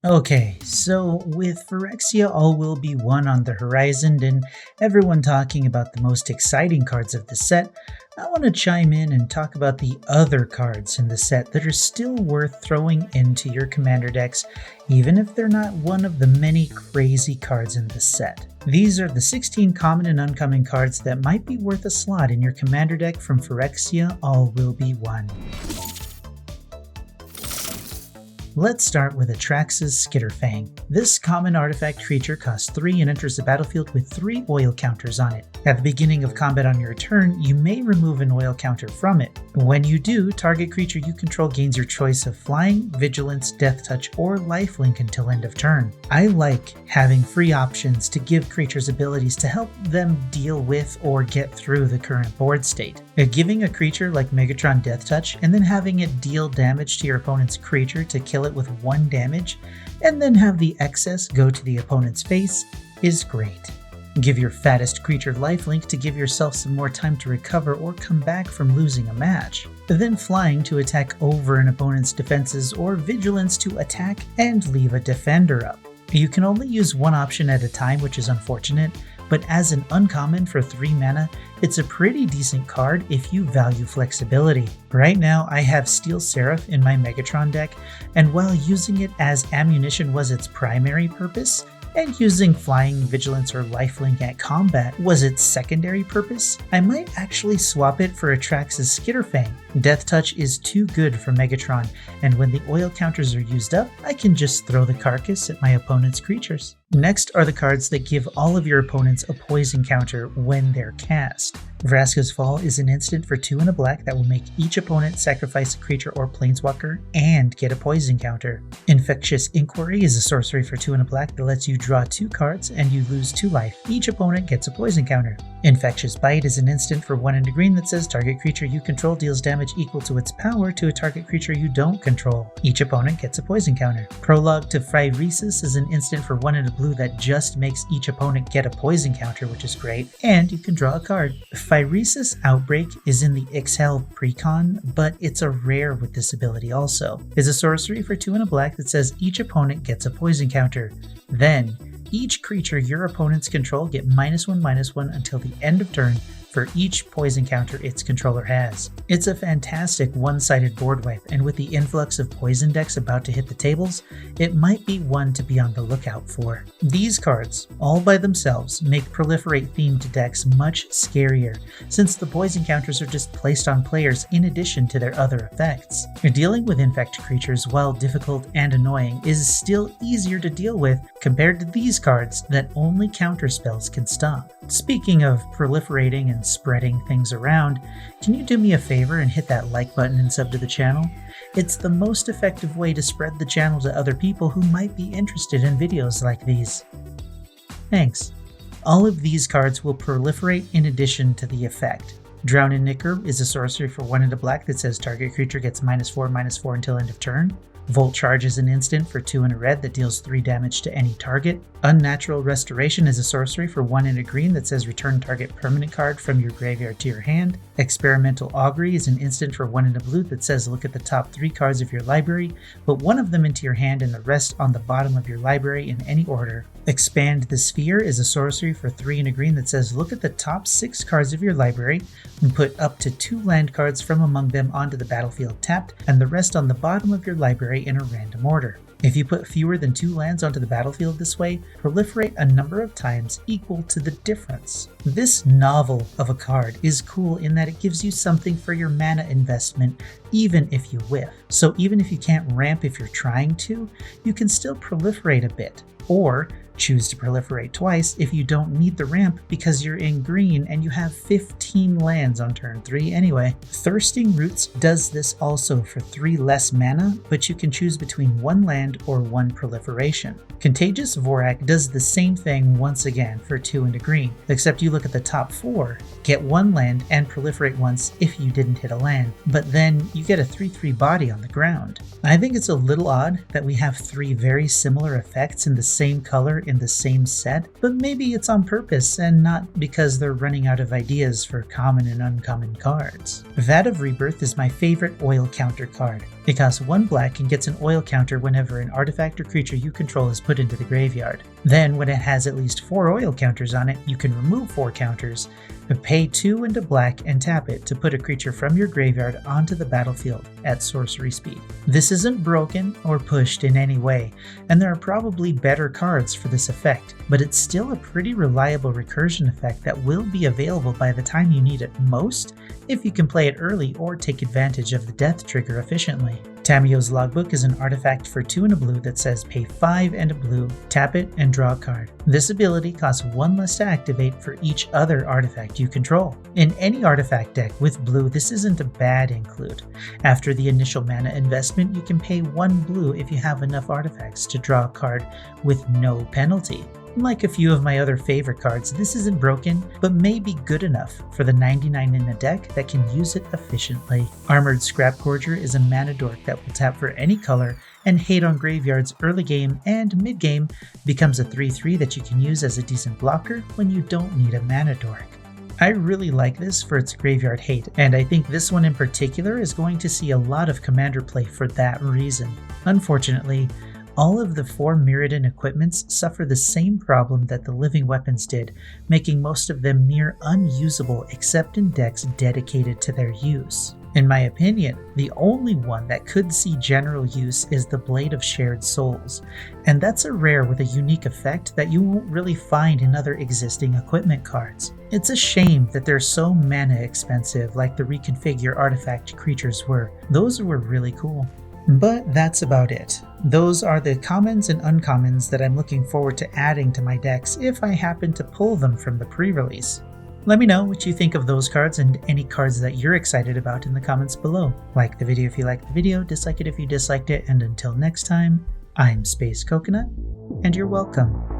Okay, so with Phyrexia all will be one on the horizon and everyone talking about the most exciting cards of the set, I want to chime in and talk about the other cards in the set that are still worth throwing into your commander decks, even if they're not one of the many crazy cards in the set. These are the 16 common and uncommon cards that might be worth a slot in your commander deck from Phyrexia all will be one. Let's start with Atrax's Skitterfang. This common artifact creature costs 3 and enters the battlefield with 3 oil counters on it. At the beginning of combat on your turn, you may remove an oil counter from it. When you do, target creature you control gains your choice of Flying, Vigilance, Death Touch, or Lifelink until end of turn. I like having free options to give creatures abilities to help them deal with or get through the current board state. Giving a creature like Megatron Death Touch and then having it deal damage to your opponent's creature to kill it with 1 damage, and then have the excess go to the opponent's face is great. Give your fattest creature lifelink to give yourself some more time to recover or come back from losing a match. Then flying to attack over an opponent's defenses, or vigilance to attack and leave a defender up. You can only use one option at a time, which is unfortunate, but as an uncommon for 3 mana, it's a pretty decent card if you value flexibility. Right now, I have Steel Seraph in my Megatron deck, and while using it as ammunition was its primary purpose, and using Flying, Vigilance, or Lifelink at combat was its secondary purpose, I might actually swap it for Atrax's Skitterfang. Death Touch is too good for Megatron, and when the oil counters are used up, I can just throw the carcass at my opponent's creatures. Next are the cards that give all of your opponents a poison counter when they're cast. Vraska's Fall is an instant for 2 and a black that will make each opponent sacrifice a creature or planeswalker and get a poison counter. Infectious Inquiry is a sorcery for 2 and a black that lets you draw 2 cards and you lose 2 life. Each opponent gets a poison counter. Infectious Bite is an instant for 1 and a green that says target creature you control deals damage equal to its power to a target creature you don't control. Each opponent gets a poison counter. Prologue to Phyrexia is an instant for 1 and a blue that just makes each opponent get a poison counter, which is great, and you can draw a card. Phyrexia Outbreak is in the Exhale Precon, but it's a rare with this ability also. It's a sorcery for 2 and a black that says each opponent gets a poison counter. Then, each creature your opponents control get -1/-1 until the end of turn for each poison counter its controller has. It's a fantastic one-sided board wipe, and with the influx of poison decks about to hit the tables, it might be one to be on the lookout for. These cards, all by themselves, make Proliferate-themed decks much scarier, since the poison counters are just placed on players in addition to their other effects. Dealing with infect creatures, while difficult and annoying, is still easier to deal with compared to these cards that only counter spells can stop. Speaking of proliferating and spreading things around, can you do me a favor and hit that like button and sub to the channel? It's the most effective way to spread the channel to other people who might be interested in videos like these. Thanks. All of these cards will proliferate in addition to the effect. Drown in Nicker is a sorcery for 1 and a black that says target creature gets -4/-4 until end of turn. Volt Charge is an instant for 2 and a red that deals 3 damage to any target. Unnatural Restoration is a sorcery for 1 and a green that says return target permanent card from your graveyard to your hand. Experimental Augury is an instant for 1 and a blue that says look at the top 3 cards of your library, put 1 of them into your hand and the rest on the bottom of your library in any order. Expand the Sphere is a sorcery for 3 and a green that says look at the top 6 cards of your library and put up to 2 land cards from among them onto the battlefield tapped and the rest on the bottom of your library in a random order. If you put fewer than 2 lands onto the battlefield this way, proliferate a number of times equal to the difference. This novel of a card is cool in that it gives you something for your mana investment even if you whiff. So even if you can't ramp if you're trying to, you can still proliferate a bit. Or choose to proliferate twice if you don't need the ramp because you're in green and you have 15 lands on turn 3 anyway. Thirsting Roots does this also for 3 less mana, but you can choose between 1 land or 1 proliferation. Contagious Vorak does the same thing once again for 2 and a green, except you look at the top 4, get 1 land and proliferate once if you didn't hit a land, but then you get a 3/3 body on the ground. I think it's a little odd that we have 3 very similar effects in the same color in the same set, but maybe it's on purpose and not because they're running out of ideas for common and uncommon cards. Vat of Rebirth is my favorite oil counter card. It costs 1 black and gets an oil counter whenever an artifact or creature you control is put into the graveyard. Then, when it has at least 4 oil counters on it, you can remove 4 counters, but pay 2 into black and tap it to put a creature from your graveyard onto the battlefield at sorcery speed. This isn't broken or pushed in any way, and there are probably better cards for this effect, but it's still a pretty reliable recursion effect that will be available by the time you need it most if you can play it early or take advantage of the death trigger efficiently. Tamiyo's Logbook is an artifact for 2 and a blue that says pay 5 and a blue, tap it, and draw a card. This ability costs 1 less to activate for each other artifact you control. In any artifact deck with blue, this isn't a bad include. After the initial mana investment, you can pay 1 blue if you have enough artifacts to draw a card with no penalty. Like a few of my other favorite cards, this isn't broken, but may be good enough for the 99 in a deck that can use it efficiently. Armored Scrap Gorger is a mana dork that will tap for any color and hate on graveyards early game and mid game, becomes a 3/3 that you can use as a decent blocker when you don't need a mana dork. I really like this for its graveyard hate, and I think this one in particular is going to see a lot of commander play for that reason. Unfortunately, all of the 4 MIRRODIN equipments suffer the same problem that the living weapons did, making most of them near unusable except in decks dedicated to their use. In my opinion, the only one that could see general use is the Blade of Shared Souls, and that's a rare with a unique effect that you won't really find in other existing equipment cards. It's a shame that they're so mana expensive like the reconfigure artifact creatures were. Those were really cool. But that's about it. Those are the commons and uncommons that I'm looking forward to adding to my decks if I happen to pull them from the pre-release. Let me know what you think of those cards and any cards that you're excited about in the comments below. Like the video if you liked the video, dislike it if you disliked it, and until next time, I'm Space Coconut, and you're welcome.